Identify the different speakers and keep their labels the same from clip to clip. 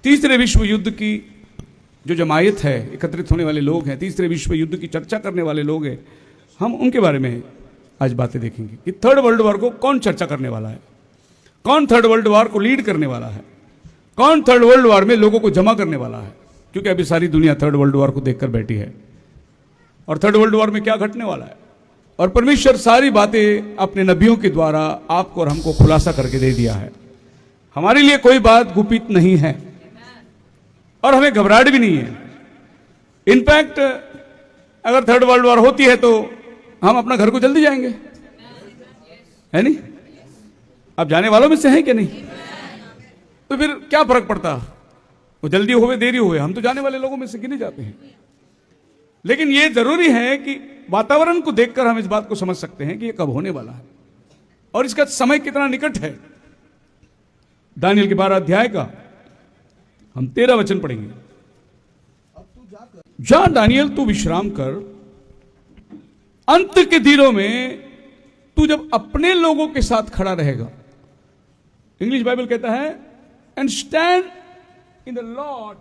Speaker 1: तीसरे विश्व युद्ध की जो जमायत है, एकत्रित होने वाले लोग हैं, तीसरे विश्व युद्ध की चर्चा करने वाले लोग हैं, हम उनके बारे में आज बातें देखेंगे कि थर्ड वर्ल्ड वॉर को कौन चर्चा करने वाला है, कौन थर्ड वर्ल्ड वॉर को लीड करने वाला है, कौन थर्ड वर्ल्ड वॉर में लोगों को जमा करने वाला है। क्योंकि अभी सारी दुनिया थर्ड वर्ल्ड वॉर को देखकर बैठी है और थर्ड वर्ल्ड वॉर में क्या घटने वाला है, और परमेश्वर सारी बातें अपने नबियों के द्वारा आपको और हमको खुलासा करके दे दिया है। हमारे लिए कोई बात गुपित नहीं है और हमें घबराहट भी नहीं है। इनफैक्ट अगर थर्ड वर्ल्ड वॉर होती है तो हम अपना घर को जल्दी जाएंगे, है नहीं? आप जाने वालों में से हैं कि नहीं? तो फिर क्या फर्क पड़ता, वो जल्दी होवे देरी होवे, हम तो जाने वाले लोगों में से गिने जाते हैं। लेकिन ये जरूरी है कि वातावरण को देखकर हम इस बात को समझ सकते हैं कि ये कब होने वाला है और इसका समय कितना निकट है। दानियल के 12 अध्याय का हम 13 वचन पढ़ेंगे। जा दानियल, तू विश्राम कर, अंत के दिनों में तू जब अपने लोगों के साथ खड़ा रहेगा। इंग्लिश बाइबल कहता है and stand in the Lord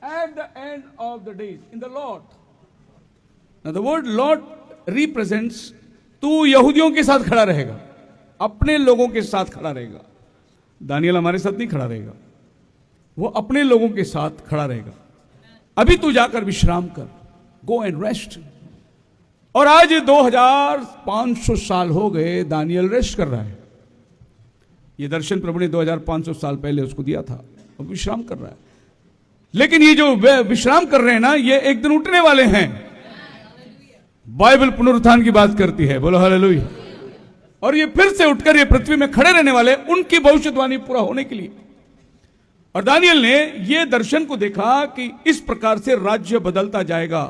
Speaker 1: at the end of the days, in the Lord. Now the word Lord represents तू यहूदियों के साथ खड़ा रहेगा, अपने लोगों के साथ खड़ा रहेगा। दानियल हमारे साथ नहीं खड़ा रहेगा, वो अपने लोगों के साथ खड़ा रहेगा। अभी तू जाकर विश्राम कर, गो एंड रेस्ट। और आज 2500 साल हो गए दानियल रेस्ट कर रहा है। ये दर्शन प्रभु ने 2500 साल पहले उसको दिया था, वो विश्राम कर रहा है। लेकिन ये जो विश्राम कर रहे हैं ना, ये एक दिन उठने वाले हैं। बाइबल पुनरुत्थान की बात करती है, बोलो हालेलुया। और ये फिर से उठकर ये पृथ्वी में खड़े रहने वाले, उनकी भविष्यवाणी पूरा होने के लिए। और दानियल ने ये दर्शन को देखा कि इस प्रकार से राज्य बदलता जाएगा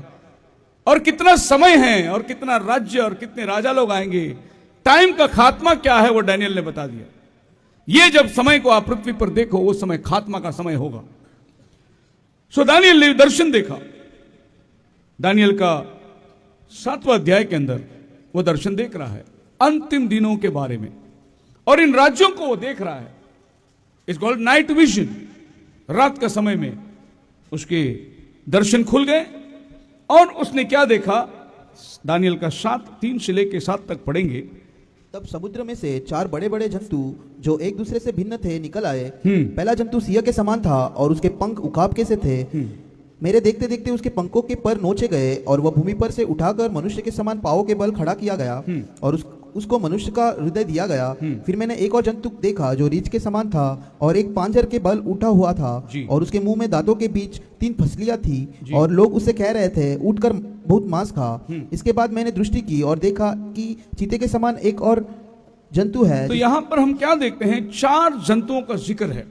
Speaker 1: और कितना समय है और कितना राज्य और कितने राजा लोग आएंगे। टाइम का खात्मा क्या है वो दानियल ने बता दिया। ये जब समय को आप पृथ्वी पर देखो, वो समय खात्मा का समय होगा। सो दानियल ने दर्शन देखा। दानियल का 7वां अध्याय के अंदर वो दर्शन देख रहा है अंतिम दिनों के बारे में, और इन राज्यों को वो देख रहा है। It's called night vision. रात का समय में उसके दर्शन खुल गए और उसने क्या देखा, दानियल का 3 से लेकर 7 तक पढ़ेंगे।
Speaker 2: तब समुद्र में से 4 बड़े बड़े जंतु जो एक दूसरे से भिन्न थे निकल आए। पहला जंतु सिंह के समान था और उसके पंख उकाब के से थे। मेरे देखते देखते उसके पंखों के पर नोचे गए और वह भूमि पर से उठाकर मनुष्य के समान पांवों के बल खड़ा किया गया और उसको मनुष्य का हृदय दिया गया। फिर मैंने एक और जंतु देखा जो रीछ के समान था और एक पांजर के बल उठा हुआ था और उसके मुंह में दांतों के बीच 3 फसलियां थी और लोग उससे कह रहे थे उठकर बहुत मांस खा। इसके बाद मैंने दृष्टि की और देखा कि चीते के समान एक और जंतु है।
Speaker 1: तो यहां पर हम क्या देखते हैं, 4 जंतुओं का जिक्र है।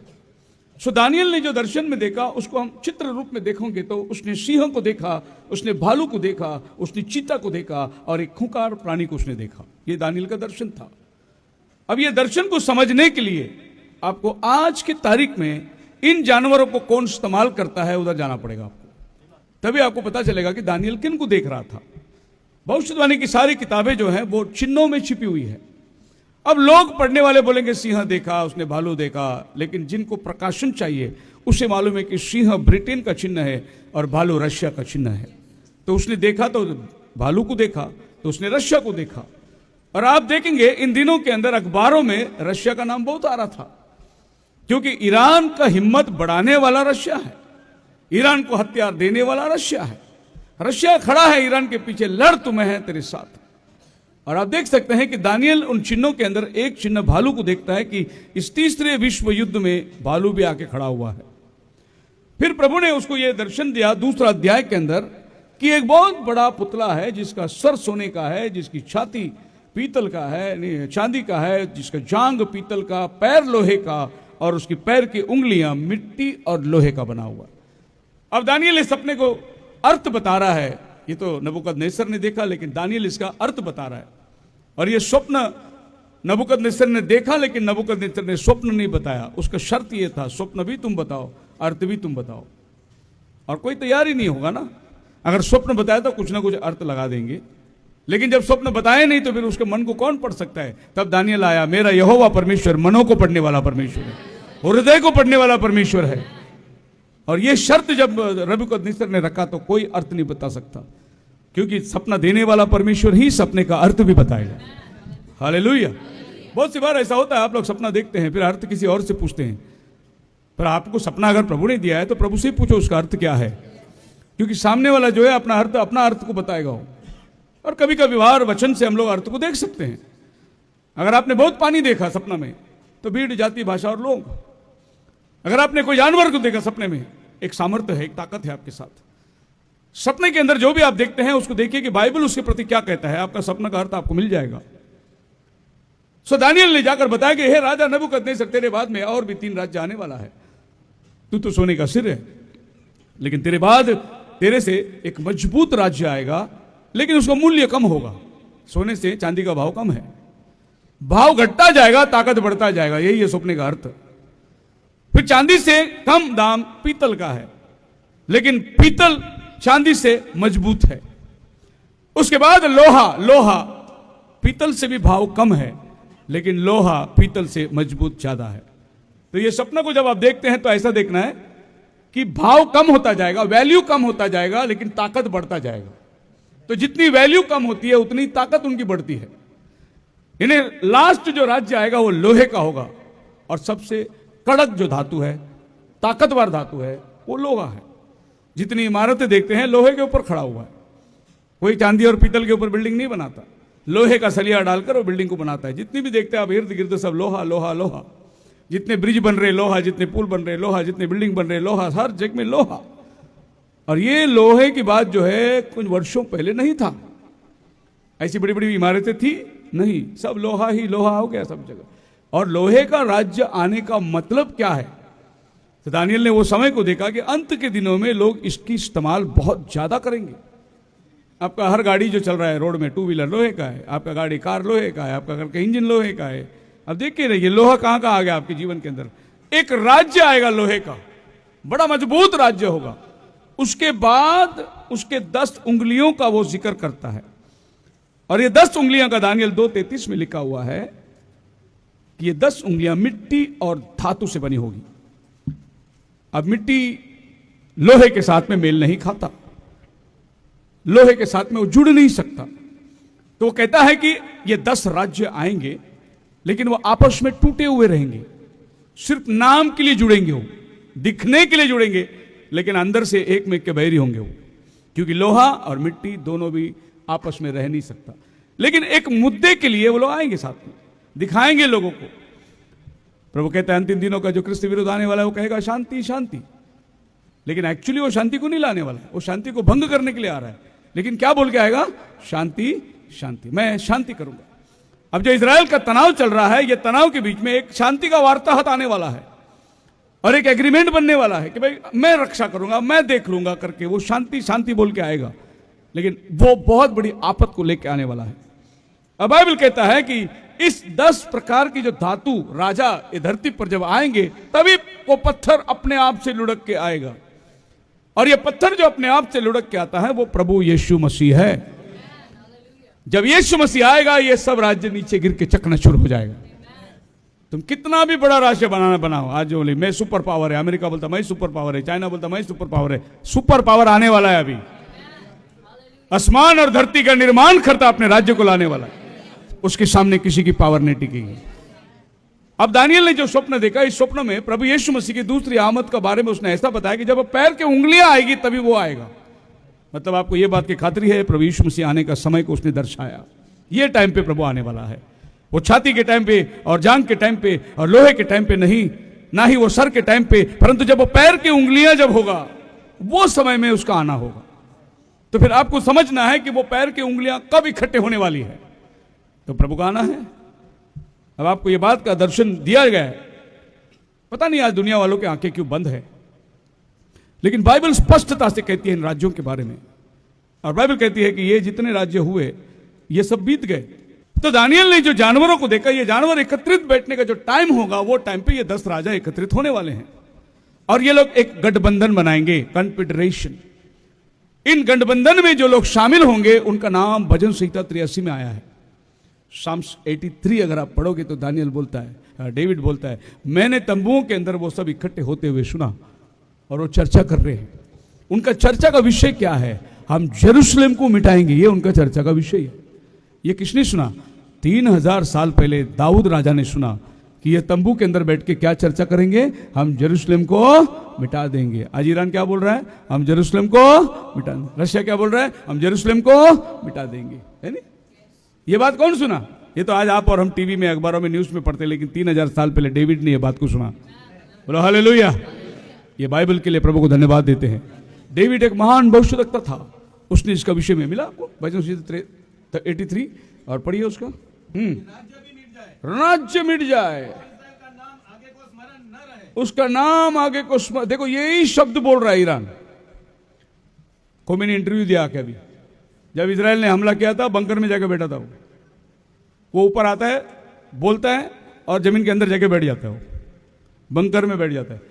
Speaker 1: सो दानियल ने जो दर्शन में देखा उसको हम चित्र रूप में देखोगे तो उसने सिंह को देखा, उसने भालू को देखा, उसने चीता को देखा और एक खूंखार प्राणी को उसने देखा। ये दानियल का दर्शन था। अब ये दर्शन को समझने के लिए आपको आज की तारीख में इन जानवरों को कौन इस्तेमाल करता है उधर जाना पड़ेगा आपको, तभी आपको पता चलेगा कि दानियल किन को देख रहा था। भविष्यवाणी की सारी किताबें जो हैं वो चिन्हों में छिपी हुई है। अब लोग पढ़ने वाले बोलेंगे सिंह देखा, उसने भालू देखा, लेकिन जिनको प्रकाशन चाहिए उसे मालूम है कि सिंह ब्रिटेन का चिन्ह है और भालू रशिया का चिन्ह है। तो उसने देखा तो भालू को देखा, तो उसने रशिया को देखा। और आप देखेंगे इन दिनों के अंदर अखबारों में रशिया का नाम बहुत आ रहा था, क्योंकि ईरान का हिम्मत बढ़ाने वाला रशिया है, ईरान को हथियार देने वाला रशिया है। रशिया खड़ा है ईरान के पीछे, लड़ तुम्हें है तेरे साथ। और आप देख सकते हैं कि दानियल उन चिन्हों के अंदर एक चिन्ह भालू को देखता है कि इस तीसरे विश्व युद्ध में भालू भी आके खड़ा हुआ है। फिर प्रभु ने उसको यह दर्शन दिया 2 अध्याय के अंदर कि एक बहुत बड़ा पुतला है जिसका सर सोने का है, जिसकी छाती पीतल का है, चांदी का है, जिसका जांग पीतल का, पैर लोहे का और उसकी पैर की उंगलियां मिट्टी और लोहे का बना हुआ। अब दानियल इस सपने को अर्थ बता रहा है। ये तो नबूकदनेस्सर ने देखा, लेकिन दानियल इसका अर्थ बता रहा है। और ये स्वप्न नबूकदनेस्सर ने देखा, लेकिन नबूकदनेस्सर ने स्वप्न नहीं बताया। उसका शर्त ये था, स्वप्न भी तुम बताओ, अर्थ भी तुम बताओ। और कोई तैयार ही नहीं होगा ना, अगर स्वप्न बताया तो कुछ ना कुछ अर्थ लगा देंगे, लेकिन जब स्वप्न बताए नहीं तो फिर उसके मन को कौन पढ़ सकता है। तब दानियल आया, मेरा यहोवा परमेश्वर मनों को पढ़ने वाला परमेश्वर है। वो हृदय को पढ़ने वाला परमेश्वर है। और ये शर्त जब नबूकदनेस्सर ने रखा तो कोई अर्थ नहीं बता सकता, क्योंकि सपना देने वाला परमेश्वर ही सपने का अर्थ भी बताएगा। हालेलुया। बहुत सी बार ऐसा होता है, आप लोग सपना देखते हैं फिर अर्थ किसी और से पूछते हैं, पर आपको सपना अगर प्रभु ने दिया है तो प्रभु से पूछो उसका अर्थ क्या है, क्योंकि सामने वाला जो है अपना अर्थ को बताएगा वो। और कभी कभी व्यवहार वचन से हम लोग अर्थ को देख सकते हैं। अगर आपने बहुत पानी देखा सपना में तो भीड़, जाति, भाषा और लोग। अगर आपने कोई जानवर को देखा सपने में, एक सामर्थ्य है, एक ताकत है आपके साथ। सपने के अंदर जो भी आप देखते हैं उसको देखिए कि बाइबल उसके प्रति क्या कहता है, आपका सपना का अर्थ आपको मिल जाएगा। सो दानियल ने जाकर बताया कि हे राजा नबूकदनेस्सर, तेरे बाद में और भी 3 राज्य आने वाला है। तू तो सोने का सिर है, लेकिन तेरे बाद तेरे से एक मजबूत राज्य आएगा, लेकिन उसका मूल्य कम होगा। सोने से चांदी का भाव कम है, भाव घटता जाएगा, ताकत बढ़ता जाएगा। यही है सपने का अर्थ। फिर चांदी से कम दाम पीतल का है, लेकिन पीतल चांदी से मजबूत है। उसके बाद लोहा पीतल से भी भाव कम है, लेकिन लोहा पीतल से मजबूत ज्यादा है। तो ये सपना को जब आप देखते हैं तो ऐसा देखना है कि भाव कम होता जाएगा, वैल्यू कम होता जाएगा, लेकिन ताकत बढ़ता जाएगा। तो जितनी वैल्यू कम होती है उतनी ताकत उनकी बढ़ती है। इन्हें लास्ट जो राज्य आएगा वो लोहे का होगा, और सबसे कड़क जो धातु है, ताकतवर धातु है, वो लोहा है। जितनी इमारतें देखते हैं लोहे के ऊपर खड़ा हुआ है। कोई चांदी और पीतल के ऊपर बिल्डिंग नहीं बनाता, लोहे का सलिया डालकर वो बिल्डिंग को बनाता है। जितनी भी देखते हैं आप इर्द गिर्द सब लोहा लोहा लोहा। जितने ब्रिज बन रहे लोहा, जितने पुल बन रहे लोहा, जितने बिल्डिंग बन रहे लोहा, हर जगह में लोहा। और ये लोहे की बात जो है कुछ वर्षों पहले नहीं था, ऐसी बड़ी बड़ी इमारतें थी नहीं, सब लोहा ही लोहा हो गया सब जगह। और लोहे का राज्य आने का मतलब क्या है? तो दानियल ने वो समय को देखा कि अंत के दिनों में लोग इसकी इस्तेमाल बहुत ज्यादा करेंगे। आपका हर गाड़ी जो चल रहा है रोड में, 2 व्हीलर लोहे का है, आपका गाड़ी कार लोहे का है, आपका घर का इंजन लोहे का है। अब देख के रहिए लोहा कहां कहां आ गया आपके जीवन के अंदर। एक राज्य आएगा लोहे का, बड़ा मजबूत राज्य होगा। उसके बाद उसके 10 उंगलियों का वो जिक्र करता है, और ये 10 उंगलियां का दानियल 2:33 में लिखा हुआ है कि ये 10 उंगलियां मिट्टी और धातु से बनी होगी। अब मिट्टी लोहे के साथ में मेल नहीं खाता, लोहे के साथ में वो जुड़ नहीं सकता। तो वो कहता है कि ये 10 राज्य आएंगे, लेकिन वो आपस में टूटे हुए रहेंगे। सिर्फ नाम के लिए जुड़ेंगे, वो दिखने के लिए जुड़ेंगे, लेकिन अंदर से एक में के बैरी होंगे वो, क्योंकि लोहा और मिट्टी दोनों भी आपस में रह नहीं सकता। लेकिन एक मुद्दे के लिए वो लोग आएंगे साथ में, दिखाएंगे लोगों को। प्रभु कहता है अंतिम दिनों का जो क्रिस्त विरुद्ध आने वाला है वो कहेगा शांति शांति, लेकिन एक्चुअली वो शांति को नहीं लाने वाला है, वो शांति को भंग करने के लिए आ रहा है। लेकिन क्या बोल के आएगा? शांति शांति, मैं शांति करूंगा। अब जो इजराइल का तनाव चल रहा है, ये तनाव के बीच में एक शांति का वार्ताहत आने वाला है, और एक एग्रीमेंट बनने वाला है कि भाई मैं रक्षा करूंगा, मैं देख लूंगा करके वो शांति शांति बोल के आएगा। लेकिन वो बहुत बड़ी आफत को लेकर आने वाला है। अब बाइबल कहता है कि इस 10 प्रकार की जो धातु राजा ये धरती पर जब आएंगे, तभी वो पत्थर अपने आप से लुढ़क के आएगा। और ये पत्थर जो अपने आप से लुढ़क के आता है वो प्रभु यीशु मसीह है। जब यीशु मसीह आएगा, ये सब राज्य नीचे गिर के चकनाचूर हो जाएगा। तुम कितना भी बड़ा राष्ट्र बनाओ, आज बोले मैं सुपर पावर है, अमेरिका बोलता मैं सुपर पावर है, चाइना बोलता मैं सुपर पावर है। सुपर पावर आने वाला है, अभी आसमान और धरती का निर्माण करता अपने राज्य को लाने वाला है, उसके सामने किसी की पावर नहीं टिकेगी। अब दानियल ने जो स्वप्न देखा, इस स्वप्न में प्रभु यीशु मसीह की दूसरी आमद का बारे में उसने ऐसा बताया कि जब पैर के उंगलियां आएगी तभी वो आएगा। मतलब आपको यह बात की खातिरी है, प्रभु यीशु मसीह आने का समय को उसने दर्शाया। ये टाइम पे प्रभु आने वाला है। वो छाती के टाइम पे और जांग के टाइम पे और लोहे के टाइम पे नहीं, ना ही वो सर के टाइम पे, परंतु जब वो पैर की उंगलियां जब होगा, वो समय में उसका आना होगा। तो फिर आपको समझना है कि वो पैर की उंगलियां कब इकट्ठे होने वाली है, तो प्रभु का आना है। अब आपको ये बात का दर्शन दिया गया है। पता नहीं आज दुनिया वालों की आंखें क्यों बंद है, लेकिन बाइबल स्पष्टता से कहती है इन राज्यों के बारे में। और बाइबल कहती है कि ये जितने राज्य हुए ये सब बीत गए। तो दानियल ने जो जानवरों को देखा, ये जानवर एकत्रित बैठने का जो टाइम होगा, वो टाइम पे ये 10 राजा एकत्रित होने वाले हैं, और ये लोग एक गठबंधन बनाएंगे, कन्फेडरेशन। इन गठबंधन में जो लोग शामिल होंगे उनका नाम भजन संहिता 83 में आया है। साम्स 83 अगर आप पढ़ोगे तो दानियल बोलता है, डेविड बोलता है, मैंने तंबुओं के अंदर वो सब इकट्ठे होते हुए सुना और वो चर्चा कर रहे हैं। उनका चर्चा का विषय क्या है? हम जेरूशलेम को मिटाएंगे, ये उनका चर्चा का विषय है। ये किसने सुना? 3000 साल पहले दाऊद राजा ने सुना कि ये तंबू के अंदर बैठ के क्या चर्चा करेंगे? हम जेरूशलेम को मिटा देंगे। आज ईरान क्या बोल रहा है? हम जेरूशलेम को मिटा देंगे। रशिया क्या बोल रहा है? हम जेरूशलेम को मिटा देंगे, है नहीं? ये बात कौन सुना? ये तो आज आप और हम टीवी में, अखबारों में, न्यूज में पढ़ते, लेकिन 3000 साल पहले डेविड ने ये बात को सुना। बोलो हालेलुया। ये बाइबल के लिए प्रभु को धन्यवाद देते हैं। डेविड एक महान भविष्यवक्ता था, उसने इसका विषय में मिला आपको भजन 83 और पढ़िए उसका। राज्य मिट जाए, उसका नाम आगे को स्मरण। देखो यही शब्द बोल रहा है ईरान को। मैंने इंटरव्यू दिया आके अभी, जब इजराइल ने हमला किया था, बंकर में जाकर बैठा था वो ऊपर आता है, बोलता है और जमीन के अंदर जाके बैठ जाता है। वो बंकर में बैठ जाता है,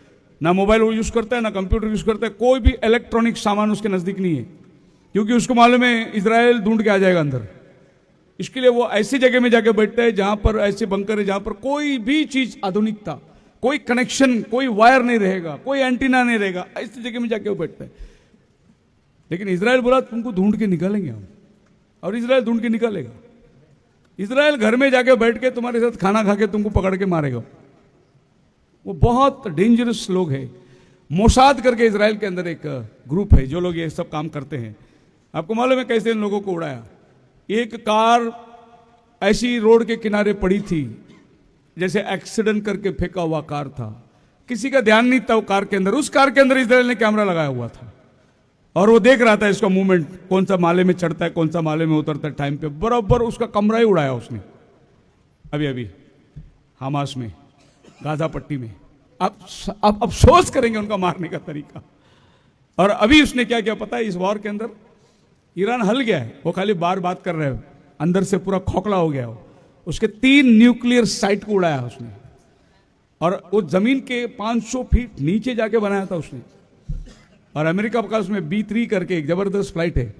Speaker 1: ना मोबाइल वो यूज करता है, ना कंप्यूटर यूज करता है, कोई भी इलेक्ट्रॉनिक सामान उसके नजदीक नहीं है, क्योंकि उसको मालूम है इजराइल ढूंढ के आ जाएगा अंदर। इसके लिए वो ऐसी जगह में जाके बैठता है जहां पर ऐसे बंकर है जहां पर कोई भी चीज आधुनिकता, कोई कनेक्शन, कोई वायर नहीं रहेगा, कोई एंटीना नहीं रहेगा, ऐसी जगह में जाके वो बैठता है। लेकिन इजराइल बोला तुमको ढूंढ के निकालेंगे हम, और इजराइल ढूंढ के निकालेगा। इजराइल घर में जाके बैठ के तुम्हारे साथ खाना खा के तुमको पकड़ के मारेगा। वो बहुत डेंजरस लोग हैं। मोसाद करके इजराइल के अंदर एक ग्रुप है जो लोग ये सब काम करते हैं। आपको मालूम है कैसे इन लोगों को उड़ाया? एक कार ऐसी रोड के किनारे पड़ी थी, जैसे एक्सीडेंट करके फेंका हुआ कार था, किसी का ध्यान नहीं था वो कार के अंदर। उस कार के अंदर इजराइल ने कैमरा लगाया हुआ था और वो देख रहा था इसका मूवमेंट, कौन सा माले में चढ़ता है, कौन सा माले में उतरता है टाइम पे। बराबर उसका कमरा ही उड़ाया उसने अभी अभी हमास में, गाजा पट्टी में। आप अफसोस करेंगे उनका मारने का तरीका। और अभी उसने क्या किया पता है? इस वॉर के अंदर ईरान हल गया है, वो खाली बार बात कर रहे हो, अंदर से पूरा खोखला हो गया हो। उसके 3 न्यूक्लियर साइट को उड़ाया उसने, और वो जमीन के 500 फीट नीचे जाके बनाया था उसने। और अमेरिका का उसमें B3 करके एक जबरदस्त फ्लाइट है,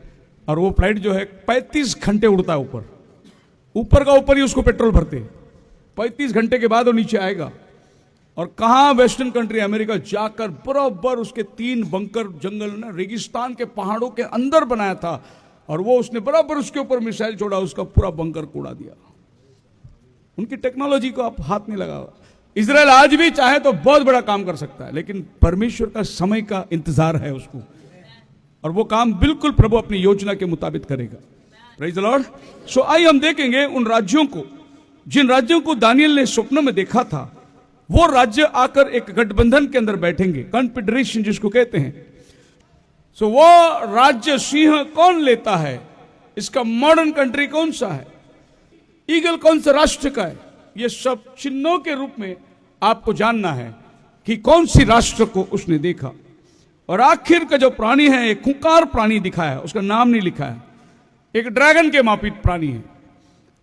Speaker 1: और वो फ्लाइट जो है 35 घंटे उड़ता है ऊपर, ऊपर का ऊपर ही उसको पेट्रोल भरते। 35 घंटे के बाद वो नीचे आएगा। और कहां? वेस्टर्न कंट्री अमेरिका जाकर बराबर उसके 3 बंकर जंगल ना, रेगिस्तान के पहाड़ों के अंदर बनाया था, और वो उसने बराबर उसके ऊपर मिसाइल छोड़ा, उसका पूरा बंकर को उड़ा दिया। उनकी टेक्नोलॉजी को आप हाथ नहीं लगा। इजराइल आज भी चाहे तो बहुत बड़ा काम कर सकता है, लेकिन परमेश्वर का समय का इंतजार है उसको, और वो काम बिल्कुल प्रभु अपनी योजना के मुताबिक करेगा। Praise the Lord. सो आइए हम देखेंगे उन राज्यों को, जिन राज्यों को दानियल ने स्वप्न में देखा था। वो राज्य आकर एक गठबंधन के अंदर बैठेंगे, कॉन्फेडरेशन जिसको कहते हैं। सो वो राज्य सिंह कौन लेता है? इसका मॉडर्न कंट्री कौन सा है? ईगल कौन सा राष्ट्र का है? ये सब चिन्हों के रूप में आपको जानना है कि कौन सी राष्ट्र को उसने देखा। और आखिर का जो प्राणी है, एक खूंखार प्राणी दिखाया है, उसका नाम नहीं लिखा है। एक ड्रैगन के मापित प्राणी है,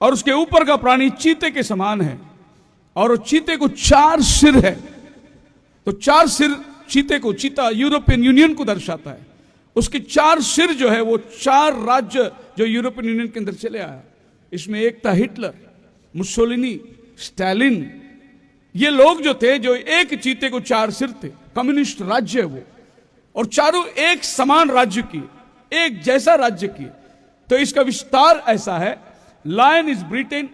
Speaker 1: और उसके ऊपर का प्राणी चीते के समान है, और वो चीते को 4 सिर है। तो 4 सिर चीते को, चीता यूरोपियन यूनियन को दर्शाता है। उसके 4 सिर जो है वो 4 राज्य जो यूरोपियन यूनियन के अंदर चले आया। इसमें एक था हिटलर, मुसोलिनी, स्टालिन। ये लोग जो थे, जो एक चीते को 4 सिर थे, कम्युनिस्ट राज्य है वो, और चारों एक समान राज्य की, एक जैसा राज्य की। तो इसका विस्तार ऐसा है: lion is Britain,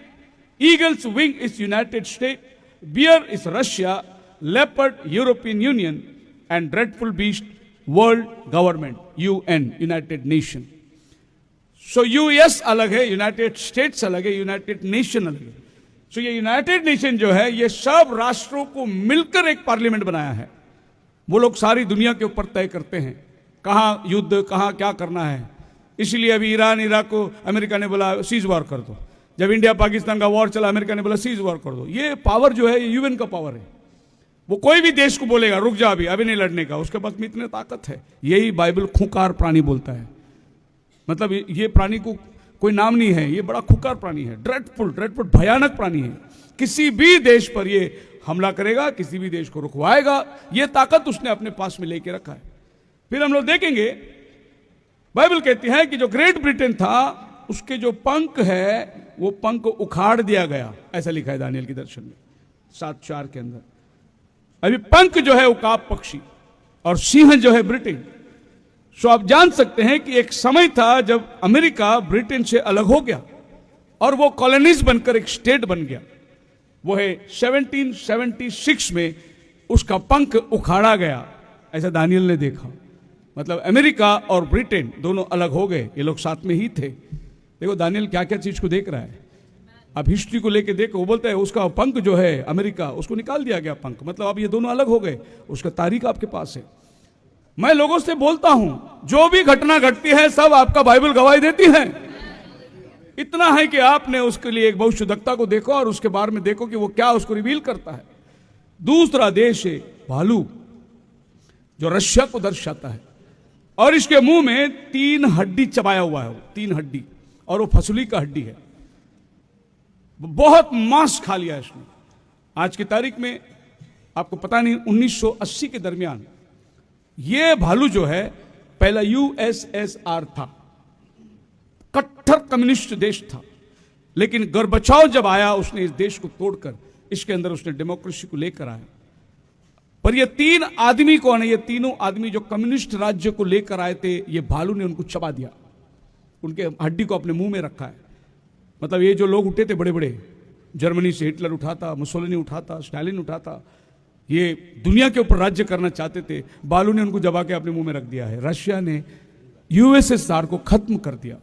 Speaker 1: eagle's wing is United State, bear is Russia, leopard European Union, and dreadful beast world government, UN, United Nation. So US अलग है, यूनाइटेड स्टेट्स अलग है, यूनाइटेड नेशन अलग है। सो ये यूनाइटेड नेशन जो है, ये सब राष्ट्रों को मिलकर एक पार्लियामेंट बनाया है। वो लोग सारी दुनिया के ऊपर तय करते हैं कहां युद्ध, कहां क्या करना है। इसलिए अभी ईरान इराक को अमेरिका ने बोला सीज वॉर कर दो। जब इंडिया पाकिस्तान का वॉर चला, अमेरिका ने बोला सीज वॉर कर दो। ये पावर जो है, ये UN का पावर है। वो कोई भी देश को बोलेगा रुक जा, अभी नहीं लड़ने का, उसके पास में इतनी ताकत है। यही बाइबल खूंखार प्राणी बोलता है। मतलब ये प्राणी को कोई नाम नहीं है, ये बड़ा खूंखार प्राणी है, ड्रेडफुल भयानक प्राणी है। किसी भी देश पर ये हमला करेगा, किसी भी देश को रुकवाएगा। ये ताकत उसने अपने पास में लेके रखा है। फिर हम लोग देखेंगे, बाइबल कहती है कि जो ग्रेट ब्रिटेन था, उसके जो पंख है वो पंख उखाड़ दिया गया, ऐसा लिखा है दानियल के दर्शन में 7:4 के अंदर। अभी पंख जो है उकाब पक्षी और सिंह जो है ब्रिटेन। सो आप जान सकते हैं कि एक समय था जब अमेरिका ब्रिटेन से अलग हो गया और वो कॉलोनीज बनकर एक स्टेट बन गया। वो है 1776 में उसका पंख उखाड़ा गया, ऐसा दानियल ने देखा। मतलब अमेरिका और ब्रिटेन दोनों अलग हो गए, ये लोग साथ में ही थे। देखो दानियल क्या क्या चीज को देख रहा है। अब हिस्ट्री को लेके देखो, वो बोलता है उसका पंख जो है अमेरिका, उसको निकाल दिया गया पंख, मतलब अब ये दोनों अलग हो गए। उसका तारीख आपके पास है। मैं लोगों से बोलता हूं, जो भी घटना घटती है सब आपका बाइबल गवाही देती है। इतना है कि आपने उसके लिए एक भविष्यवक्ता को देखो और उसके बारे में देखो कि वो क्या उसको रिवील करता है। दूसरा देश है भालू, जो रशिया को दर्शाता है, और इसके मुंह में 3 हड्डी चबाया हुआ है, 3 हड्डी, और वो फसुली का हड्डी है। बहुत मांस खा लिया इसने। आज की तारीख में आपको पता नहीं 1980 के दरमियान ये भालू जो है पहला यूएसएसआर था, कट्टर कम्युनिस्ट देश था, लेकिन गोर्बाचोव जब आया उसने इस देश को तोड़कर इसके अंदर उसने डेमोक्रेसी को लेकर आया। पर ये 3 आदमी कौन है? ये तीनों आदमी जो कम्युनिस्ट राज्य को लेकर आए थे, ये भालू ने उनको चबा दिया, उनके हड्डी को अपने मुंह में रखा है। मतलब ये जो लोग उठे थे बड़े बड़े, जर्मनी से हिटलर उठा था, मुसोलिनी उठा था, स्टालिन उठा था, ये दुनिया के ऊपर राज्य करना चाहते थे, भालू ने उनको जबा के अपने मुंह में रख दिया है। रशिया ने यूएसएसआर को खत्म कर दिया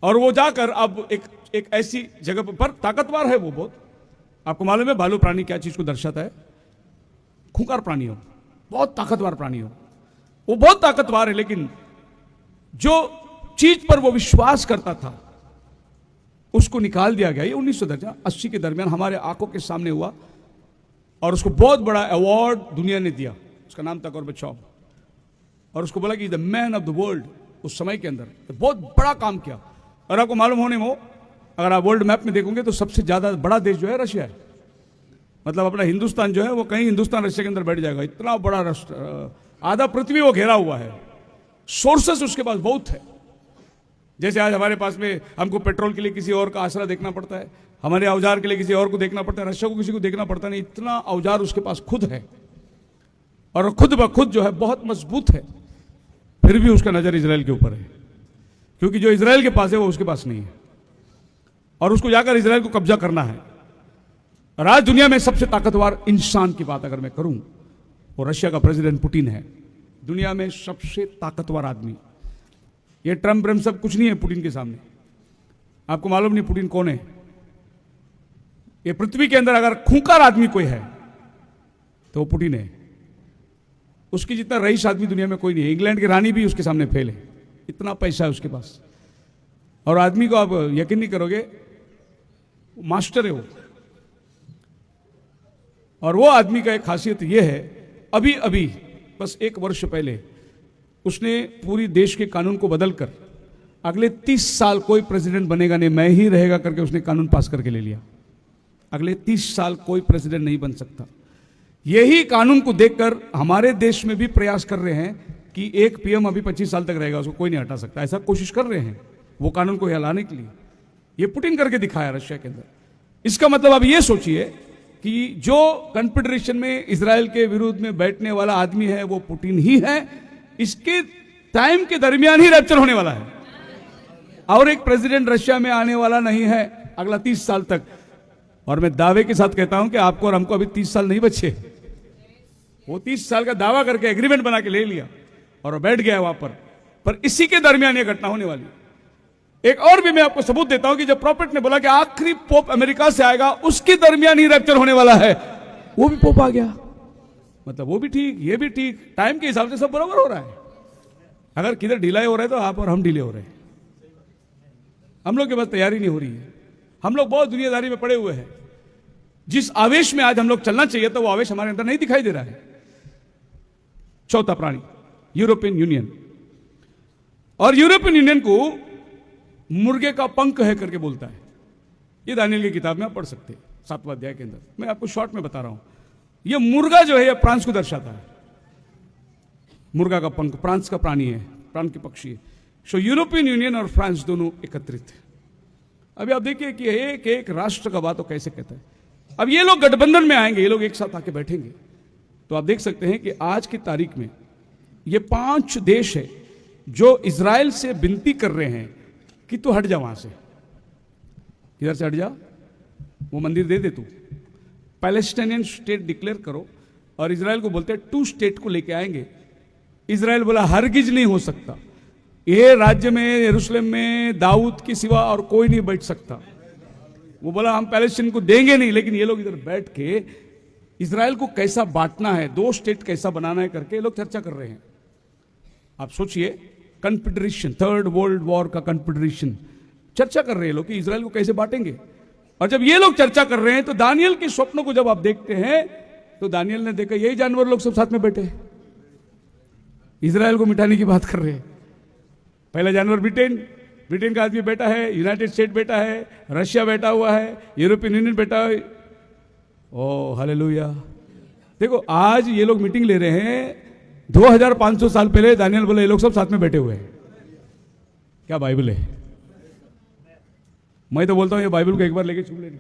Speaker 1: और वो जाकर अब एक ऐसी जगह पर ताकतवर है वो बहुत। आपको मालूम है भालू प्राणी क्या चीज को दर्शाता है? खूंखार प्राणी हो, बहुत ताकतवर प्राणी हो, वो बहुत ताकतवर है, लेकिन जो चीज पर वो विश्वास करता था उसको निकाल दिया गया। ये 1980 के दरमियान हमारे आंखों के सामने हुआ और उसको बहुत बड़ा अवार्ड दुनिया ने दिया। उसका नाम था गोर्बाचोव, और उसको बोला कि the man of the world. उस समय के अंदर तो बहुत बड़ा काम किया। और आपको मालूम होने में, अगर आप वर्ल्ड मैप में देखोगे तो सबसे ज्यादा बड़ा देश जो है रशिया है। मतलब अपना हिंदुस्तान जो है वो कहीं हिंदुस्तान रशिया के अंदर बैठ जाएगा, इतना बड़ा राष्ट्र, आधा पृथ्वी वो घेरा हुआ है। सोर्सेस उसके पास बहुत है। जैसे आज हमारे पास में हमको पेट्रोल के लिए किसी और का आसरा देखना पड़ता है, हमारे औजार के लिए किसी और को देखना पड़ता है, रशिया को किसी को देखना पड़ता नहीं, इतना औजार उसके पास खुद है और खुद ब खुद जो है बहुत मजबूत है। फिर भी उसका नजर इजराइल के ऊपर है, क्योंकि जो इजराइल के पास है वो उसके पास नहीं है और उसको जाकर इजराइल को कब्जा करना है। और आज दुनिया में सबसे ताकतवर इंसान की बात अगर मैं करूं, वो रशिया का प्रेसिडेंट पुतिन है। दुनिया में सबसे ताकतवर आदमी। ये ट्रम्प सब कुछ नहीं है पुतिन के सामने। आपको मालूम नहीं पुतिन कौन है? ये पृथ्वी के अंदर अगर खूंखार आदमी कोई है तो वो पुतिन है। उसकी जितना रईस आदमी दुनिया में कोई नहीं है। इंग्लैंड की रानी भी उसके सामने फेल है, इतना पैसा है उसके पास। और आदमी को आप यकीन नहीं करोगे, मास्टर है वो। और वो आदमी का एक खासियत ये है, अभी अभी बस 1 वर्ष पहले उसने पूरी देश के कानून को बदलकर अगले 30 साल कोई प्रेसिडेंट बनेगा नहीं, मैं ही रहेगा करके उसने कानून पास करके ले लिया। अगले 30 साल कोई प्रेसिडेंट नहीं बन सकता। यही कानून को देखकर हमारे देश में भी प्रयास कर रहे हैं कि एक पीएम अभी 25 साल तक रहेगा, उसको कोई नहीं हटा सकता। ऐसा कोशिश कर रहे हैं वो कानून को हिलाने के लिए। ये पुतिन करके दिखाया रशिया के अंदर। इसका मतलब आप ये सोचिए कि जो कॉन्फेडरेशन में इजराइल के विरुद्ध में बैठने वाला आदमी है वो पुतिन ही है। इसके टाइम के दरमियान ही रैप्चर होने वाला है और एक प्रेसिडेंट रशिया में आने वाला नहीं है अगला 30 साल तक। और मैं दावे के साथ कहता हूं कि आपको और हमको अभी 30 साल नहीं बचे। वो 30 साल का दावा करके एग्रीमेंट बना के ले लिया और बैठ गया वहां पर इसी के दरमियान ये घटना होने वाली। एक और भी मैं आपको सबूत देता हूं कि जब प्रॉफिट ने बोला कि आखिरी पोप अमेरिका से आएगा, उसके दरमियान ही रैप्चर होने वाला है, वो भी पोप आ गया। मतलब वो भी ठीक, ये भी ठीक, टाइम के हिसाब से सब बराबर हो रहा है। अगर किधर ढिलाई हो रहा है तो आप और हम ढीले हो रहे हैं। हम लोग के पास तैयारी नहीं हो रही है। हम लोग बहुत दुनियादारी में पड़े हुए हैं। जिस आवेश में आज हम लोग चलना चाहिए तो वो आवेश हमारे अंदर नहीं दिखाई दे रहा है। चौथा प्राणी यूरोपियन यूनियन। और यूरोपियन यूनियन को मुर्गे का पंख है करके बोलता है। ये दानियल की किताब में आप पढ़ सकते हैं 7वां अध्याय के अंदर। मैं आपको शॉर्ट में बता रहा हूं। ये मुर्गा जो है ये फ्रांस को दर्शाता है। मुर्गा का पंख फ्रांस का प्राणी है, प्राण के पक्षी है। सो यूरोपियन यूनियन और फ्रांस दोनों एकत्रित है। अभी आप देखिए कि एक एक राष्ट्र का बात तो कैसे कहता है। अब ये लोग गठबंधन में आएंगे, ये लोग एक साथ आके बैठेंगे, तो आप देख सकते हैं कि आज की तारीख में ये 5 देश है जो इजराइल से विनती कर रहे हैं कि तू हट जा वहां से, इधर से हट जा, वो मंदिर दे दे तू, पैलेस्टाइनियन स्टेट डिक्लेयर करो। और इजराइल को बोलते हैं 2 स्टेट को लेके आएंगे। इजराइल बोला हरगिज नहीं हो सकता, ये राज्य में यरूशलेम में दाऊद के सिवा और कोई नहीं बैठ सकता। वो बोला हम पैलेस्टीन को देंगे नहीं, लेकिन ये लोग इधर बैठ के इजराइल को कैसा बांटना है, 2 स्टेट कैसा बनाना है करके ये लोग चर्चा कर रहे हैं। आप सोचिए, कन्फेडरेशन, 3rd वर्ल्ड वॉर का कन्फेडरेशन चर्चा कर रहे हैं लोग कि इजराइल को कैसे बांटेंगे। और जब ये लोग चर्चा कर रहे हैं तो दानियल के स्वप्नों को जब आप देखते हैं तो दानियल ने देखा यही जानवर लोग सब साथ में बैठे इजराइल को मिटाने की बात कर रहे हैं। पहला जानवर ब्रिटेन का आदमी बैठा है, यूनाइटेड स्टेट बैठा है, रशिया बैठा हुआ है, यूरोपियन यूनियन बैठा है। ओ हालेलुया। देखो आज ये लोग मीटिंग ले रहे हैं, 2500 साल पहले दानियल बोले ये लोग सब साथ में बैठे हुए हैं। क्या बाइबल है? मैं तो बोलता हूं ये बाइबल को एक बार लेके छू लेंगे।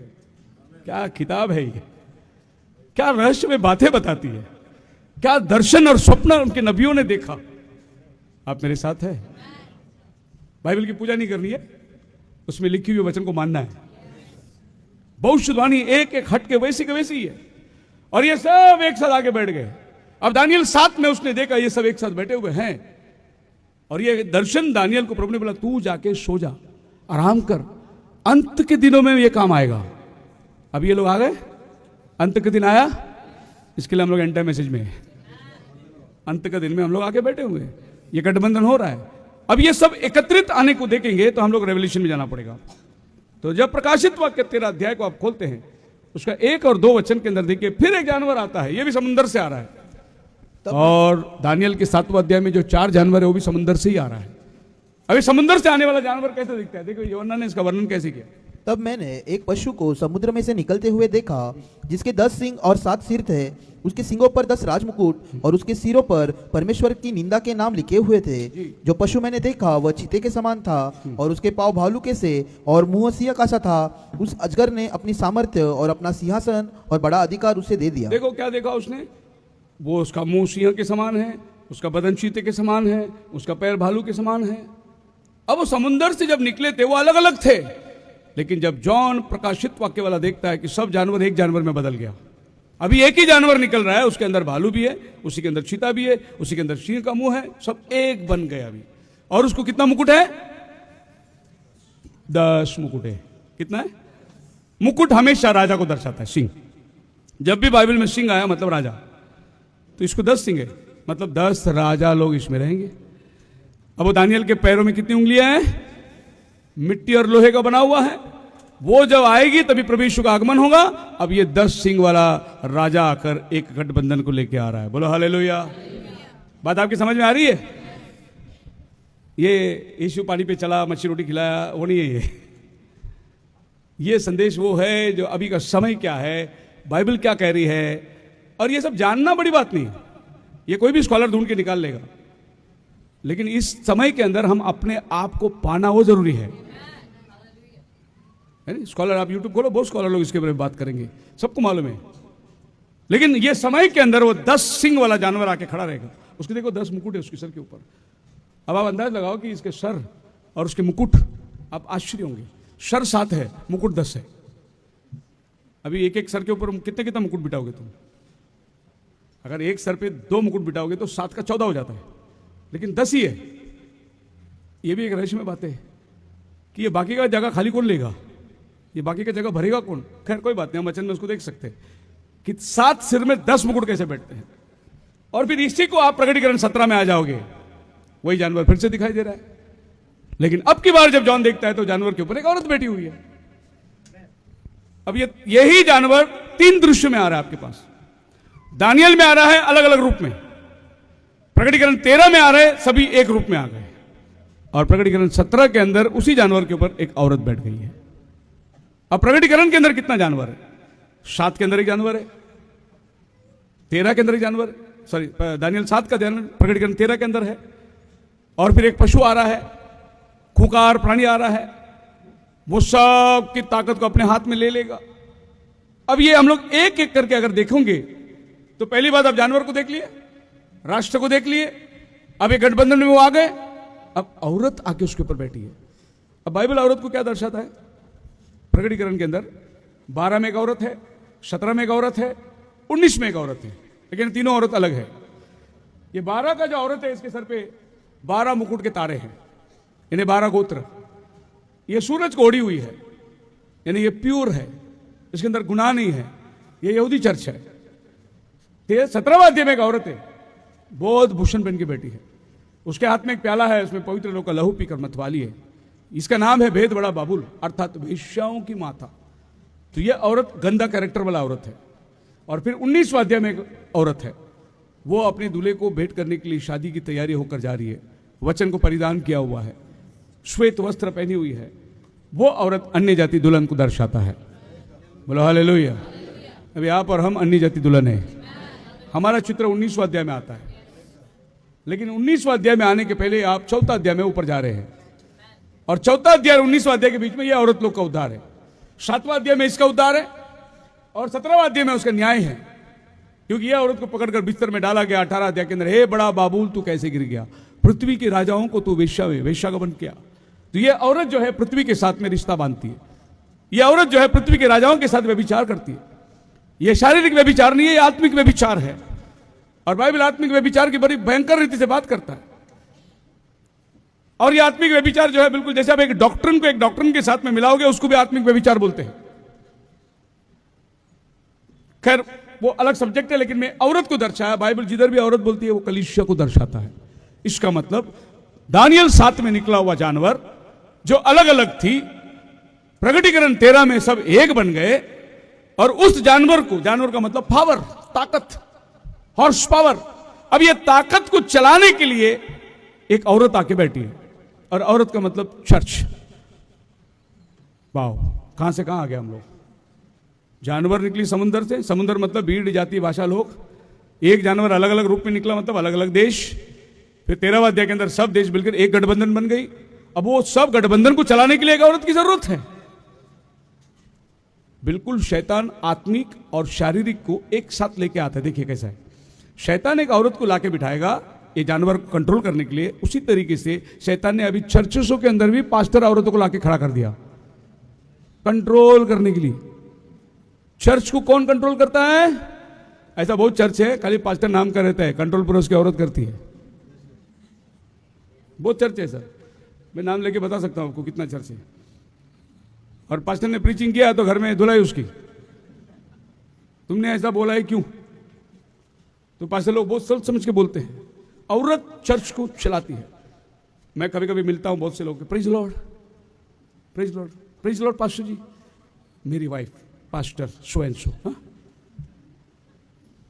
Speaker 1: क्या किताब है ये, क्या रहस्य में बातें बताती है, क्या दर्शन और स्वप्न उनके नबियों ने देखा। आप मेरे साथ है? बाइबल की पूजा नहीं करनी है, उसमें लिखी हुई वचन को मानना है। भविष्यवाणी एक एक हट के वैसी के वैसी ही है। और ये सब एक साथ आके बैठ गए। अब दानियल 7 में उसने देखा ये सब एक साथ बैठे हुए हैं, और ये दर्शन दानियल को प्रभु ने बोला तू जाके सो जा, आराम कर, अंत के दिनों में ये काम आएगा। अब ये लोग आ गए, अंत के दिन आया, इसके लिए हम लोग एंड टाइम मैसेज में है। अंत के दिन में हम लोग आके बैठे हुए हैं, ये गठबंधन हो रहा है। अब ये सब एकत्रित आने को देखेंगे तो हम लोग रेवल्यूशन में जाना पड़ेगा। तो जब प्रकाशित वाक्य 13 अध्याय को आप खोलते हैं, उसका 1 और 2 वचन के अंदर देखिए, फिर एक जानवर आता है, ये भी समुद्र से आ रहा है। और दानियल के 7वें अध्याय में जो 4 जानवर है वो भी समुद्र से ही आ रहा है। अभी समुद्र से आने वाला जानवर कैसे दिखता है, देखो यूहन्ना ने इसका वर्णन कैसे किया।
Speaker 2: तब मैंने एक पशु को समुद्र में से निकलते हुए देखा, जिसके 10 सिंग और 7 सिर थे। उसके सिंगों पर 10 राजमुकुट और उसके सिरों पर परमेश्वर की निंदा के नाम लिखे हुए थे। जो पशु मैंने देखा वह चीते के समान था, और उसके पांव भालू के से और मुंह सिंह का सा था। उस अजगर ने अपनी सामर्थ्य और अपना सिंहासन और बड़ा अधिकार उसे दे दिया।
Speaker 1: देखो क्या देखा उसने, वो उसका मुंह सिंह के समान है, उसका बदन चीते के समान है, उसका पैर भालू के समान है। अब वो समुद्र से जब निकले थे वो अलग अलग थे, लेकिन जब जॉन प्रकाशित वाक्य वाला देखता है कि सब जानवर एक जानवर में बदल गया, अभी एक ही जानवर निकल रहा है, उसके अंदर भालू भी है, उसी के अंदर चीता भी है, उसी के अंदर सिंह का मुंह है, सब एक बन गया अभी। और उसको कितना मुकुट है? 10 मुकुट है। कितना है? मुकुट हमेशा राजा को दर्शाता है। सिंह, जब भी बाइबल में सिंह आया मतलब राजा, तो इसको 10 सिंह है, मतलब 10 राजा लोग इसमें रहेंगे। अब वो दानियल के पैरों में कितनी उंगलियां हैं? मिट्टी और लोहे का बना हुआ है। वो जब आएगी तभी प्रभु यीशु का आगमन होगा। अब ये 10 सिंह वाला राजा आकर एक गठबंधन को लेके आ रहा है। बोलो हालेलुया। बात आपकी समझ में आ रही है? ये यीशु पानी पे चला, मच्छी रोटी खिलाया, वो नहीं है ये संदेश वो है जो अभी का समय क्या है, बाइबल क्या कह रही है, और ये सब जानना बड़ी बात नहीं है। ये कोई भी स्कॉलर ढूंढ के निकाल लेगा, लेकिन इस समय के अंदर हम अपने आप को पाना वो जरूरी है। स्कॉलर आप यूट्यूब खोलो, बहुत स्कॉलर लोग इसके बारे में बात करेंगे, सबको मालूम है। लेकिन ये समय के अंदर वो 10 सिंह वाला जानवर आके खड़ा रहेगा। उसके देखो 10 मुकुट है उसके सर के ऊपर। अब आप अंदाज लगाओ कि इसके सर और उसके मुकुट, आप आश्चर्य होंगे। सर 7 है, मुकुट 10 है। अभी एक एक सर के ऊपर कितने कितना मुकुट बिठाओगे तुम? अगर एक सर पे 2 मुकुट बिठाओगे तो 7 का 14 हो जाता है, लेकिन 10 ही है। ये भी एक रहस्य में बात है कि ये बाकी का जगह खाली कौन लेगा, ये बाकी का जगह भरेगा कौन। खैर कोई बात नहीं, हम वचन में उसको देख सकते हैं कि 7 सिर में 10 मुकुट कैसे बैठते हैं। और फिर इसी को आप प्रकटीकरण 17 में आ जाओगे, वही जानवर फिर से दिखाई दे रहा है। लेकिन अब की बार जब जॉन देखता है तो जानवर के ऊपर एक औरत बैठी हुई है। अब यही जानवर 3 दृश्य में आ रहा है आपके पास। दानियल में आ रहा है अलग अलग रूप में, प्रकटीकरण 13 में आ रहे सभी एक रूप में आ गए, और प्रकटीकरण 17 के अंदर उसी जानवर के ऊपर एक औरत बैठ गई है। अब प्रकटीकरण के अंदर कितना जानवर है? 7 के अंदर एक जानवर है, 13 के अंदर एक जानवर, सॉरी दानियल 7 का जानवर प्रकटीकरण 13 के अंदर है। और फिर एक पशु आ रहा है, खूंखार प्राणी आ रहा है, वो सब की ताकत को अपने हाथ में ले लेगा। अब ये हम लोग एक एक करके अगर देखेंगे तो पहली बात, आप जानवर को देख लिए, राष्ट्र को देख लिए, अब एक गठबंधन में वो आ गए, अब औरत आके उसके ऊपर बैठी है। अब बाइबल औरत को क्या दर्शाता है? प्रकटीकरण के अंदर 12 में एक औरत है, 17 में एक औरत है, 19 में एक औरत है, लेकिन तीनों औरत अलग है। ये 12 का जो औरत है, इसके सर पे 12 मुकुट के तारे हैं, इन्हें 12 गोत्र। ये सूरज को ओढ़ी हुई है, यानी ये प्योर है, इसके अंदर गुनाह नहीं है। ये यहूदी चर्च है। 17वां अध्याय में एक औरत है, बहुत भूषण पहन के बैठी है, उसके हाथ में एक प्याला है, उसमें पवित्र लोग का लहू पीकर मतवाली है। इसका नाम है भेद बड़ा बाबुल, अर्थात वेश्याओं की माता। तो ये औरत गंदा कैरेक्टर वाला औरत है। और फिर 19वां अध्याय में एक औरत है, वो अपने दूल्हे को भेंट करने के लिए शादी की तैयारी होकर जा रही है, वचन को परिधान किया हुआ है, श्वेत वस्त्र पहनी हुई है। वो औरत अन्य जाति दुल्हन को दर्शाता है। बोलो हालेलुया। अभी आप और हम अन्य जाति दुल्हन है। हमारा चित्र 19वां अध्याय में आता है, लेकिन 19वां अध्याय में आने के पहले आप 4वां अध्याय में ऊपर जा रहे हैं, और 4वां अध्याय और 19वां अध्याय के बीच में यह औरत लोग का उद्धार है। 7वां अध्याय में इसका उद्धार है, और 17वां अध्याय में उसका न्याय है, क्योंकि यह औरत को पकड़कर बिस्तर में डाला गया। 18 अध्याय के अंदर, हे बड़ा बाबूल तू कैसे गिर गया, पृथ्वी के राजाओं को तू वेश्या का बन किया। तो यह औरत जो है पृथ्वी के साथ में रिश्ता बांधती है। यह औरत जो है पृथ्वी के राजाओं के साथ व्यभिचार करती है। यह शारीरिक व्यभिचार नहीं है, यह आत्मिक व्यभिचार है। और बाइबल आत्मिक व्यभिचार की बड़ी भयंकर रीति से बात करता है। और यह आत्मिक व्यभिचार जो है, बिल्कुल जैसे आप एक डॉक्ट्रिन को एक डॉक्ट्रिन के साथ में मिलाओगे, उसको भी आत्मिक व्यभिचार बोलते हैं। खैर वो अलग सब्जेक्ट है, लेकिन मैं औरत को दर्शाया। बाइबल जिधर भी औरत बोलती है वो कलीसिया को दर्शाता है। इसका मतलब दानियल 7 में निकला हुआ जानवर जो अलग अलग थी, प्रकटीकरण 13 में सब एक बन गए। और उस जानवर को, जानवर का मतलब पावर, ताकत, हॉर्स पावर। अब ये ताकत को चलाने के लिए एक औरत आके बैठी है, और औरत का मतलब चर्च। वाह, कहां से कहां आ गए हम लोग। जानवर निकली समुद्र से, समुद्र मतलब भीड़ जाति भाषा लोग। एक जानवर अलग अलग रूप में निकला, मतलब अलग अलग देश। फिर 13वां अध्याय के अंदर सब देश मिलकर एक गठबंधन बन गई। अब वो सब गठबंधन को चलाने के लिए एक औरत की जरूरत है। बिल्कुल शैतान आत्मिक और शारीरिक को एक साथ लेके आता है। देखिए कैसा है, शैतान एक औरत को लाके बिठाएगा ये जानवर को कंट्रोल करने के लिए। उसी तरीके से शैतान ने अभी चर्चों के अंदर भी पास्टर औरतों को लाके खड़ा कर दिया कंट्रोल करने के लिए। चर्च को कौन कंट्रोल करता है? ऐसा बहुत चर्च है, खाली पास्टर नाम का रहता है, कंट्रोल पूरा उसकी औरत करती है। बहुत चर्च है सर, मैं नाम लेके बता सकता हूं आपको कितना चर्च है। और पास्टर ने प्रीचिंग किया तो घर में धुलाई उसकी, तुमने ऐसा बोला है क्यों? तो पास्टर लोग बहुत सोच समझ के बोलते हैं। औरत चर्च को चलाती है। मैं कभी कभी मिलता हूं बहुत से लोग, praise Lord, praise Lord, praise Lord pastor ji, मेरी wife pastor so and so.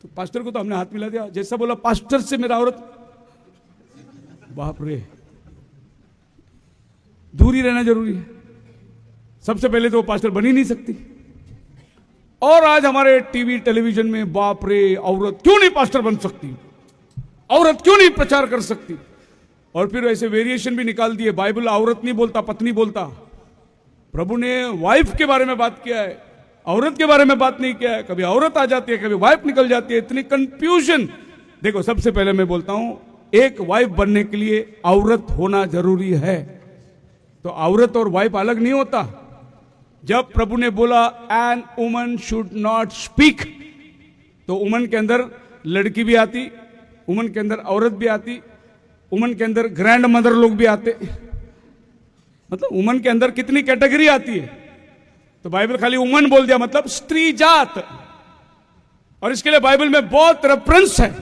Speaker 1: तो पास्टर को तो हमने हाथ मिला दिया, जैसा बोला पास्टर से मेरा औरत, बाप रे, दूर ही रहना जरूरी है। सबसे पहले तो वो पास्टर बन ही नहीं सकती। और आज हमारे टीवी टेलीविजन में बाप रे, औरत क्यों नहीं पास्टर बन सकती, औरत क्यों नहीं प्रचार कर सकती। और फिर ऐसे वेरिएशन भी निकाल दिए। बाइबल औरत नहीं बोलता, पत्नी बोलता। प्रभु ने वाइफ के बारे में बात किया है, औरत के बारे में बात नहीं किया है। कभी औरत आ जाती है, कभी वाइफ निकल जाती है, इतनी कंफ्यूजन। देखो सबसे पहले मैं बोलता हूं, एक वाइफ बनने के लिए औरत होना जरूरी है। तो औरत और वाइफ अलग नहीं होता। जब प्रभु ने बोला an woman should not speak, तो वुमन के अंदर लड़की भी आती, वुमन के अंदर औरत भी आती, वुमन के अंदर ग्रैंड मदर लोग भी आते। मतलब वुमन के अंदर कितनी कैटेगरी आती है। तो बाइबल खाली वुमन बोल दिया, मतलब स्त्री जात। और इसके लिए बाइबल में बहुत रेफरेंस है।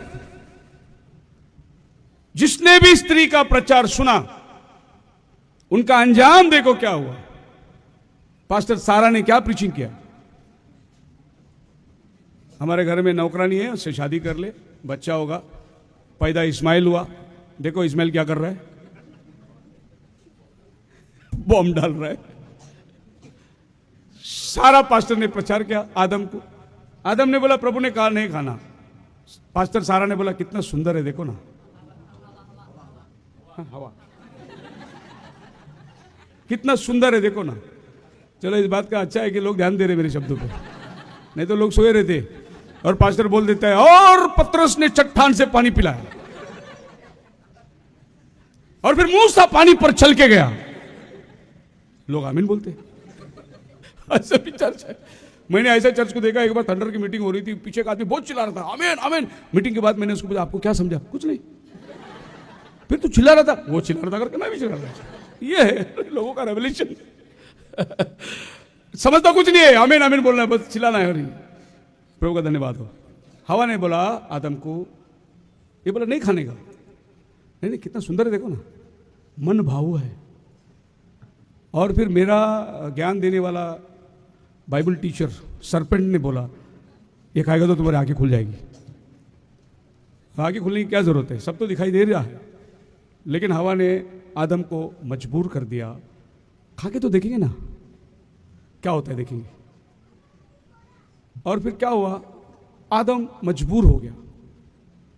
Speaker 1: जिसने भी स्त्री का प्रचार सुना, उनका अंजाम देखो क्या हुआ। पास्टर सारा ने क्या प्रीचिंग किया। हमारे घर में नौकरानी है, उससे शादी कर ले, बच्चा होगा, पैदा इस्माइल हुआ। देखो इस्माइल क्या कर रहा है, बॉम्ब डाल रहा है। सारा पास्टर ने प्रचार किया आदम को। आदम ने बोला प्रभु ने कहा नहीं खाना। पास्टर सारा ने बोला कितना सुंदर है देखो ना, हवा कितना सुंदर है देखो ना। चलो इस बात का अच्छा है कि लोग ध्यान दे रहे मेरे शब्दों पे, नहीं तो लोग सोए रहते और पास्टर बोल देता है और पतरस ने चट्टान से पानी पिलाया और फिर मूसा पानी पर चल के गया, लोग आमीन बोलते। ऐसा भी चर्च है। मैंने ऐसा चर्च को देखा, एक बार थंडर की मीटिंग हो रही थी, पीछे का आदमी बहुत चिल्ला रहा था आमीन आमीन। मीटिंग के बाद मैंने उसको पूछा आपको क्या समझा? कुछ नहीं। फिर तू चिल्ला रहा था, वो चिल्ला रहा था करके मैं भी चिल्ला रहा था। ये है लोगों का रेवल्यूशन। समझता कुछ नहीं है, आमीन आमीन बोलना है, बस चिल्लाना है। प्रभु का धन्यवाद हो। हवा ने बोला आदम को, ये बोला नहीं खाने का। नहीं नहीं, कितना सुंदर है देखो ना, मन भावु है। और फिर मेरा ज्ञान देने वाला बाइबल टीचर सरपेंट ने बोला ये खाएगा तो तुम्हारी आंखें खुल जाएगी। आंखें खुलने की क्या जरूरत है, सब तो दिखाई दे रहा है। लेकिन हवा ने आदम को मजबूर कर दिया, खा के तो देखेंगे ना क्या होता है, देखेंगे। और फिर क्या हुआ, आदम मजबूर हो गया।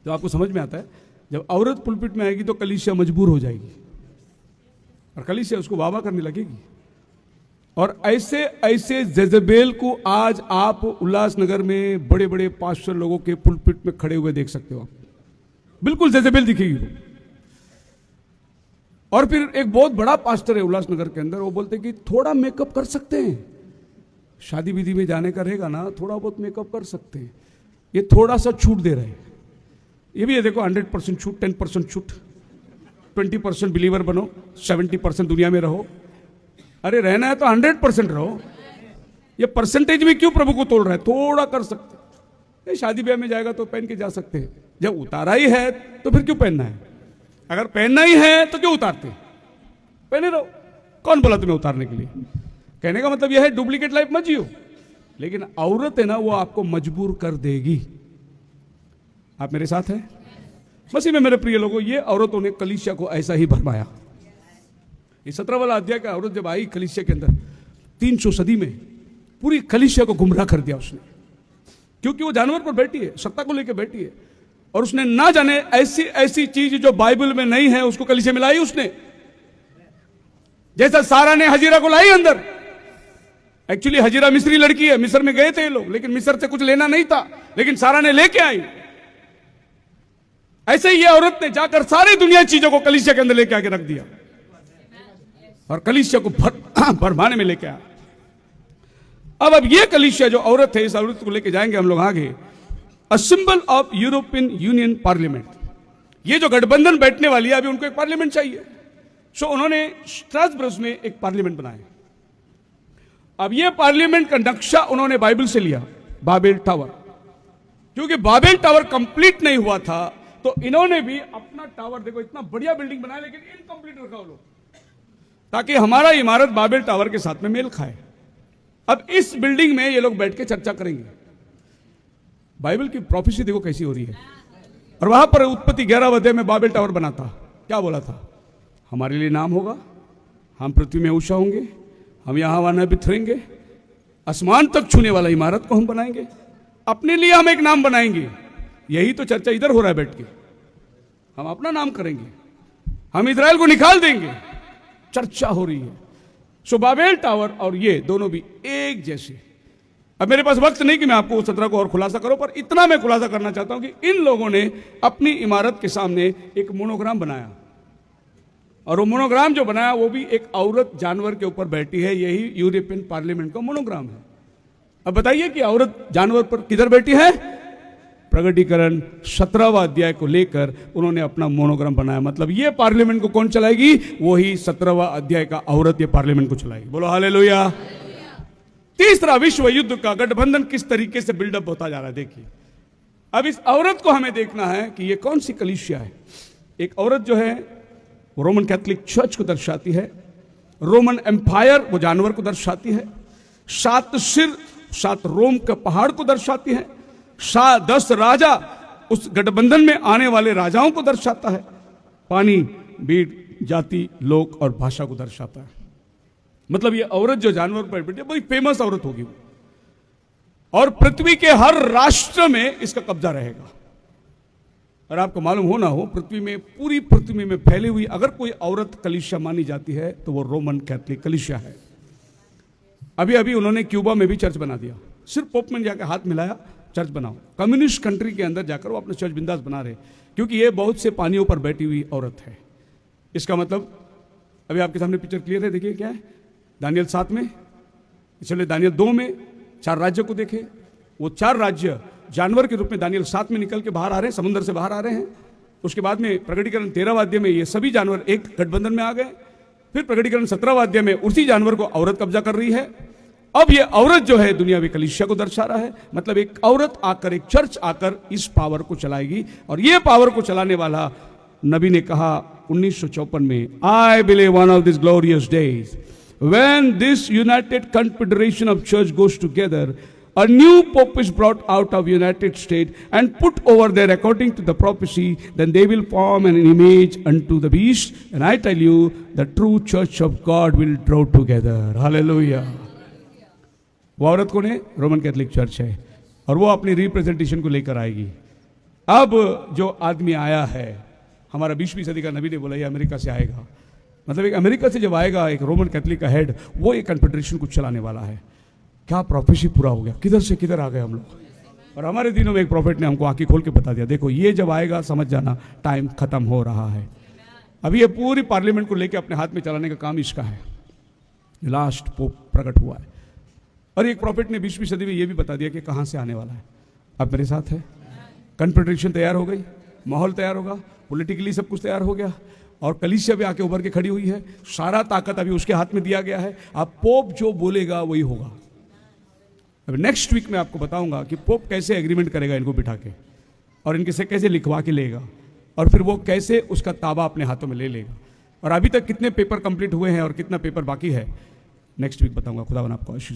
Speaker 1: तो आपको समझ में आता है जब औरत पुलपिट में आएगी तो कलीसिया मजबूर हो जाएगी और कलीसिया उसको वाह करने लगेगी। और ऐसे ऐसे जेजेबेल को आज आप उल्लासनगर में बड़े बड़े पास्टर लोगों के पुलपिट में खड़े हुए देख सकते हो। आप बिल्कुल जेजेबेल दिखेगी वो। और फिर एक बहुत बड़ा पास्टर है उल्लासनगर के अंदर, वो बोलते कि थोड़ा मेकअप कर सकते हैं, शादी विधि में जाने का रहेगा ना, थोड़ा बहुत मेकअप कर सकते हैं, ये थोड़ा सा छूट दे रहे हैं। ये भी है देखो, 100% छूट, 10% छूट, 20% बिलीवर बनो, 70% दुनिया में रहो। अरे रहना है तो 100% रहो। ये परसेंटेज में क्यों प्रभु को तोड़ रहा है? थोड़ा कर सकते। शादी ब्याह में जाएगा तो पहन के जा सकते हैं, जब उतारा ही है तो फिर क्यों पहनना है? अगर पहनना ही है तो क्यों उतारते? पहने रहो। कौन बोला तुम्हें उतारने के लिए? कहने का मतलब यह है डुप्लीकेट लाइफ मत जियो। लेकिन औरत है ना, वो आपको मजबूर कर देगी। आप मेरे साथ हैं? मसीह में मेरे प्रिय लोगों, ये औरतों ने कलीसिया को ऐसा ही भरमाया। ये 17 वाला अध्याय का औरत जब आई कलीसिया के अंदर 300 सदी में, पूरी कलीसिया को गुमराह कर दिया उसने। क्योंकि वो जानवर पर बैठी है, सत्ता को लेकर बैठी है, और उसने ना जाने ऐसी ऐसी चीज जो बाइबल में नहीं है उसको कलीसिया में लाई उसने। जैसा सारा ने हजीरा को लाई अंदर। एक्चुअली हजीरा मिस्री लड़की है, मिस्र में गए थे ये लोग, लेकिन मिस्र से कुछ लेना नहीं था, लेकिन सारा ने लेके आई। ऐसे ही ये औरत ने जाकर सारी दुनिया चीजों को कलीसिया के अंदर लेके आके रख दिया और कलीसिया को भरमाने में लेके आया। अब ये कलीसिया जो औरत है, इस औरत को लेके जाएंगे हम लोग आगे। A symbol of European union parliament. ये जो गठबंधन बैठने वाली है, अभी उनको एक पार्लियामेंट चाहिए। सो उन्होंने स्ट्रासबर्ग में एक पार्लियामेंट बनाया। अब ये पार्लियामेंट का नक्शा उन्होंने बाइबल से लिया, बाबेल टावर। क्योंकि बाबेल टावर कंप्लीट नहीं हुआ था तो इन्होंने भी अपना टावर, देखो इतना बढ़िया बिल्डिंग बनाया लेकिन इनकम्प्लीट रखा वो लोग, ताकि हमारा इमारत बाबेल टावर के साथ में मेल खाए। अब इस बिल्डिंग में ये लोग बैठ के चर्चा करेंगे। बाइबल की प्रोफेसी देखो कैसी हो रही है। और वहां पर उत्पत्ति 11 अध्याय में बाबेल टावर बना था। क्या बोला था? हमारे लिए नाम होगा, हम पृथ्वी में ऊंचा होंगे, हम यहां वहां बिथरेंगे, आसमान तक छूने वाला इमारत को हम बनाएंगे, अपने लिए हम एक नाम बनाएंगे। यही तो चर्चा इधर हो रहा है बैठ के। हम अपना नाम करेंगे, हम इजराइल को निकाल देंगे, चर्चा हो रही है। सो बाबेल टावर और ये दोनों भी एक जैसे। अब मेरे पास वक्त नहीं कि मैं आपको 17 को और खुलासा करूं, पर इतना मैं खुलासा करना चाहता हूं कि इन लोगों ने अपनी इमारत के सामने एक मोनोग्राम बनाया, और वो मोनोग्राम जो बनाया वो भी एक औरत जानवर के ऊपर बैठी है। यही यूरोपियन पार्लियामेंट का मोनोग्राम है। अब बताइए कि औरत जानवर पर किधर बैठी है? प्रकटीकरण 17वां अध्याय को लेकर उन्होंने अपना मोनोग्राम बनाया। मतलब ये पार्लियामेंट को कौन चलाएगी? वही 17वां अध्याय का औरत ये पार्लियामेंट को चलाएगी। बोलो हालेलुया। तीसरा विश्व युद्ध का गठबंधन किस तरीके से बिल्डअप होता जा रहा है, देखिए। अब इस औरत को हमें देखना है कि ये कौन सी कलीसिया है। एक औरत जो है वो रोमन कैथोलिक चर्च को दर्शाती है, रोमन एम्पायर वो जानवर को दर्शाती है, 7 सिर 7 रोम के पहाड़ को दर्शाती है, 10 राजा उस गठबंधन में आने वाले राजाओं को दर्शाता है, पानी, बीट, जाति, लोक और भाषा को दर्शाता है। मतलब ये औरत जो जानवर पर बैठी है बड़ी फेमस औरत होगी वो, और पृथ्वी के हर राष्ट्र में इसका कब्जा रहेगा। और आपको मालूम हो ना हो, पृथ्वी में, पूरी पृथ्वी में फैली हुई अगर कोई औरत कलीसिया मानी जाती है तो वो रोमन कैथोलिक कलीसिया है। अभी अभी उन्होंने क्यूबा में भी चर्च बना दिया, सिर्फ पोप में जाकर हाथ मिलाया, चर्च बनाओ। कम्युनिस्ट कंट्री के अंदर जाकर वो अपना चर्च बिंदास बना रहे, क्योंकि ये बहुत से पानियों पर बैठी हुई औरत है। इसका मतलब अभी आपके सामने पिक्चर क्लियर है, देखिए क्या है। दानियल 7 में, चलिए दानियल 2 में 4 राज्य को देखें। वो 4 राज्य जानवर के रूप में दानियल 7 में निकल के बाहर आ रहे हैं, समुद्र से बाहर आ रहे हैं। उसके बाद में प्रकटीकरण 13वां अध्याय में ये सभी जानवर एक गठबंधन में आ गए। फिर प्रकटीकरण 17वां अध्याय में उसी जानवर को औरत कब्जा कर रही है। अब ये औरत जो है दुनियावी कलीसिया को दर्शा रहा है, मतलब एक औरत आकर, एक चर्च आकर इस पावर को चलाएगी। और ये पावर को चलाने वाला नबी ने कहा 1954 में, I believe one of this glorious days when this united confederation of church goes together, a new pope is brought out of United States and put over there according to the prophecy, then they will form an image unto the beast, and I tell you the true church of God will draw together. Hallelujah. वो औरत कौन है? Roman Catholic church है, और वो अपनी representation को लेकर आएगी। अब जो आदमी आया है, हमारा 20वीं सदी का नबी ने बोला ये अमेरिका से आएगा, मतलब एक अमेरिका से जब आएगा एक रोमन कैथोलिक का हेड, वो एक कन्फेडरेशन को चलाने वाला है। क्या प्रोफेसी पूरा हो गया, किधर से किधर आ गए हम लोग। और हमारे दिनों में एक प्रॉफिट ने हमको आंखें खोल के बता दिया, देखो ये जब आएगा समझ जाना टाइम खत्म हो रहा है। अभी ये पूरी पार्लियामेंट को लेकर अपने हाथ में चलाने का काम इसका है। लास्ट पोप प्रकट हुआ है, और एक प्रॉफिट ने 20वीं सदी में ये भी बता दिया कि कहाँ से आने वाला है। अब मेरे साथ है, कन्फेडरेशन तैयार हो गई, माहौल तैयार होगा, पॉलिटिकली सब कुछ तैयार हो गया, और कलीसिया भी आके उभर के खड़ी हुई है। सारा ताकत अभी उसके हाथ में दिया गया है। अब पोप जो बोलेगा वही होगा। अभी नेक्स्ट वीक में आपको बताऊंगा कि पोप कैसे एग्रीमेंट करेगा इनको बिठा के, और इनके से कैसे लिखवा के लेगा, और फिर वो कैसे उसका ताबा अपने हाथों में ले लेगा। और अभी तक कितने पेपर कंप्लीट हुए हैं और कितना पेपर बाकी है, नेक्स्ट वीक बताऊंगा। खुदा आपको आशीष।